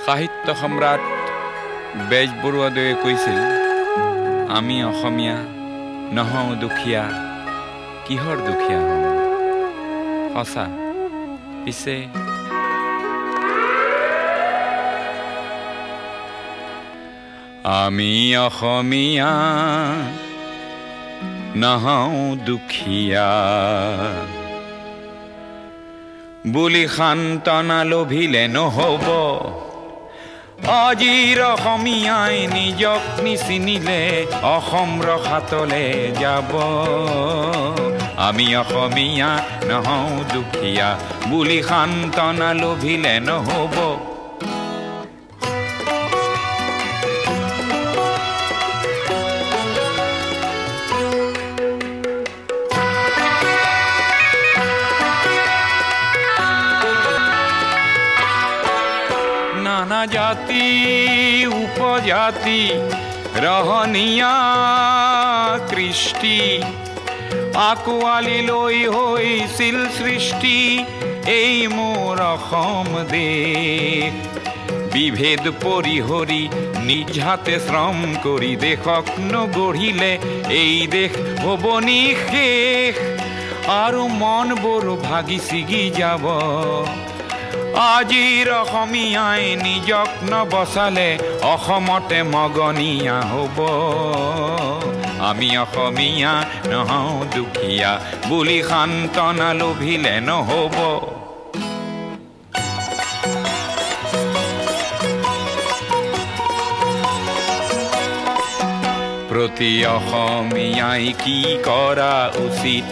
সাহিত্য সম্ৰাট বেজবৰুৱাদেৱে কৈছিল, আমি অসমীয়া নহওঁ দুখীয়া, কিহৰ দুখীয়া হওঁ। সঁচা, পিছে আমি অসমীয়া নহওঁ দুখীয়া বুলি সান্তনা লভিলে নহ'ব। আজিৰ অসমীয়াই নিজক নিচিনিলে অসম ৰসাতলে যাব। আমি অসমীয়া নহওঁ দুখীয়া বুলি সান্তনা লভিলে নহ'ব। নানা জাতি উপজাতি ৰহনীয়া কৃষ্টি আকোৱালি লৈ হৈছিল সৃষ্টি এই মোৰ অসম দেশ। বিভেদ পৰিহৰি নিজ হাতে শ্ৰম কৰি দেশক নগঢ়িলে এই দেশ হ'ব নিশেষ আৰু মনবোৰ ভাগি ছিগি যাব। আজিৰ অসমীয়াই নিজক নবচালে অসমতে মগনীয়া হ'ব। আমি অসমীয়া নহওঁ দুখীয়া বুলি সান্তনা লভিলে নহ'ব। প্ৰতি অসমীয়াই কি কৰা উচিত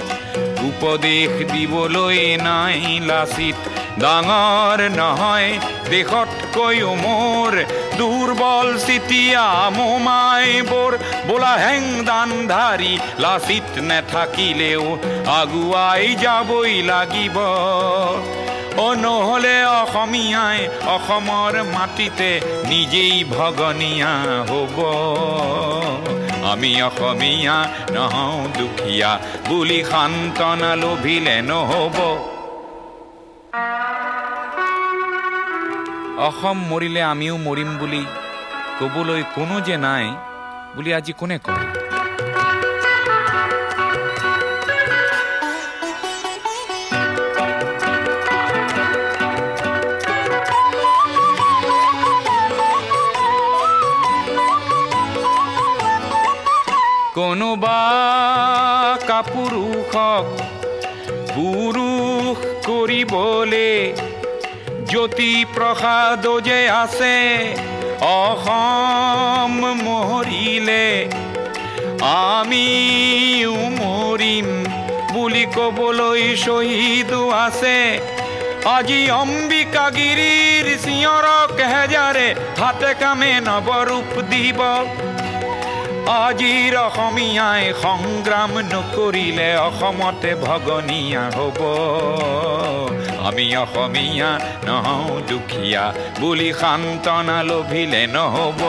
উপদেশ দিবলৈ নাই লাচিত। ডাঙৰ নহয় দেশতকৈও মোৰ দুৰ্বল চিতিয়া মোমাইবোৰ বোলা হেংদানধাৰী লাচিত নেথাকিলেও আগুৱাই যাবই লাগিব। নহ'লে অসমীয়াই অসমৰ মাটিতে নিজেই ভগনীয়া হ'ব। আমি অসমীয়া নহওঁ দুখীয়া বুলি সান্তনা লভিলে নহ'ব। অসম মৰিলে আমিও মৰিম বুলি ক'বলৈ কোনো যে নাই বুলি আজি কোনে কয়। কোনোবা কাপুৰুষক পুৰুষ কৰিবলে জ্যোতি প্ৰসাদ যে আছে অসম মৰিলে আমিও মৰিম বুলি ক'বলৈ শ্বহীদো আছে। আজি অম্বিকাগিৰিৰ চিঞৰক হেজাৰে হাতে কামে নৱৰূপ দিব। আজিৰ অসমীয়াই সংগ্ৰাম নকৰিলে অসমতে ভগনীয়া হ'ব। আমি অসমীয়া নহওঁ দুখীয়া বুলি সান্তনা লভিলে নহ'ব।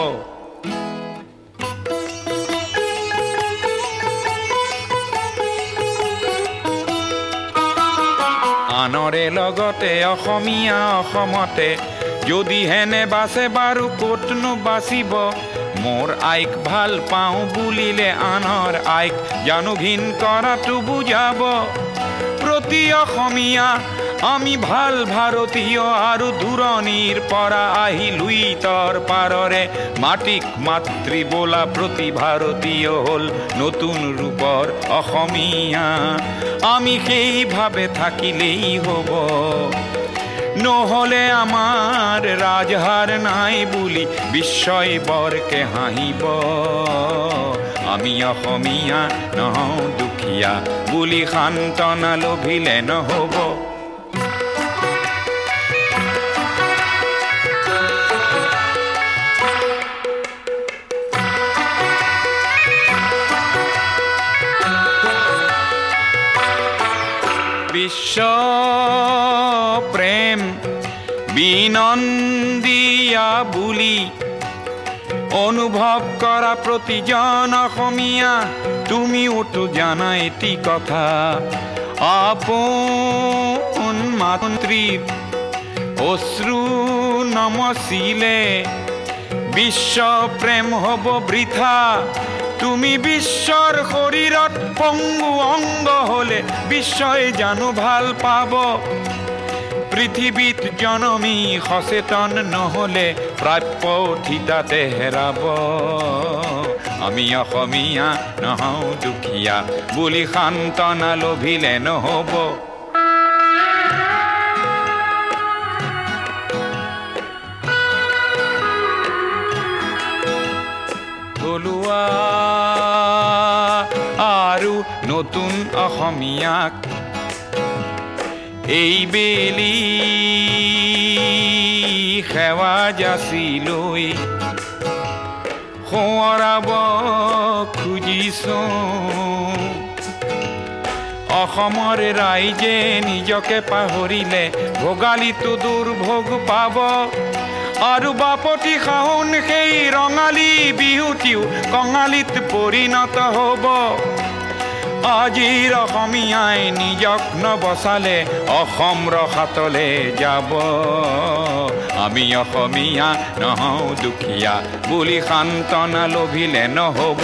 আনৰে লগতে অসমীয়া অসমতে যদি হেনে বাচে বাৰু ক'তনো বাচিব। মোৰ আইক ভাল পাওঁ বুলিলে আনৰ আইক জানো ঘিণ কৰাটো বুজাব। প্ৰতি অসমীয়া আমি ভাল ভাৰতীয় আৰু দূৰণিৰ পৰা আহি লুইতৰ পাৰৰে মাটিক মাতৃ বোলা প্ৰতি ভাৰতীয় হ'ল নতুন ৰূপৰ অসমীয়া। আমি সেইভাৱে থাকিলেই হ'ব। নহ'লে আমাৰ ৰাজহাৰ নাই বুলি বিশ্বই বৰকে হাঁহিব। আমি অসমীয়া নহওঁ দুখীয়া বুলি সান্তনা লভিলে নহ'ব। বিশ্ব প্ৰেম বিনন্দিয়া বুলি অনুভৱ কৰা প্ৰতিজন অসমীয়া তুমিওতো জানা এটি কথা। আপন মাতৃৰ অশ্ৰু নমচিলে বিশ্ব প্ৰেম হ'ব বৃথা তুমি বিশ্বৰ শৰীৰত পংগু অংগ হলে বিশ্বই জানো ভাল পাব পৃথিৱীত জনমী সচেতন নহলে প্ৰাপ্য থিতাতে হেৰাব আমি অসমীয়া নহওঁ দুখীয়া বুলি সান্তনা লভিলে নহব থলুৱা আৰু নতুন অসমীয়াক এই বেলি সেৱা যাচি লৈ সোঁৱৰাব খুজিছো অসমৰ ৰাইজে নিজকে পাহৰিলে ভোগালীটো দুৰ্ভোগ পাব আৰু বাপতি শাওণ সেই ৰঙালী বিহুটিও কঙালীত পৰিণত হ'ব আজিৰ অসমীয়াই নিজক নবচালে অসম ৰসাতলে যাব আমি অসমীয়া নহওঁ দুখীয়া বুলি সান্তনা লভিলে নহব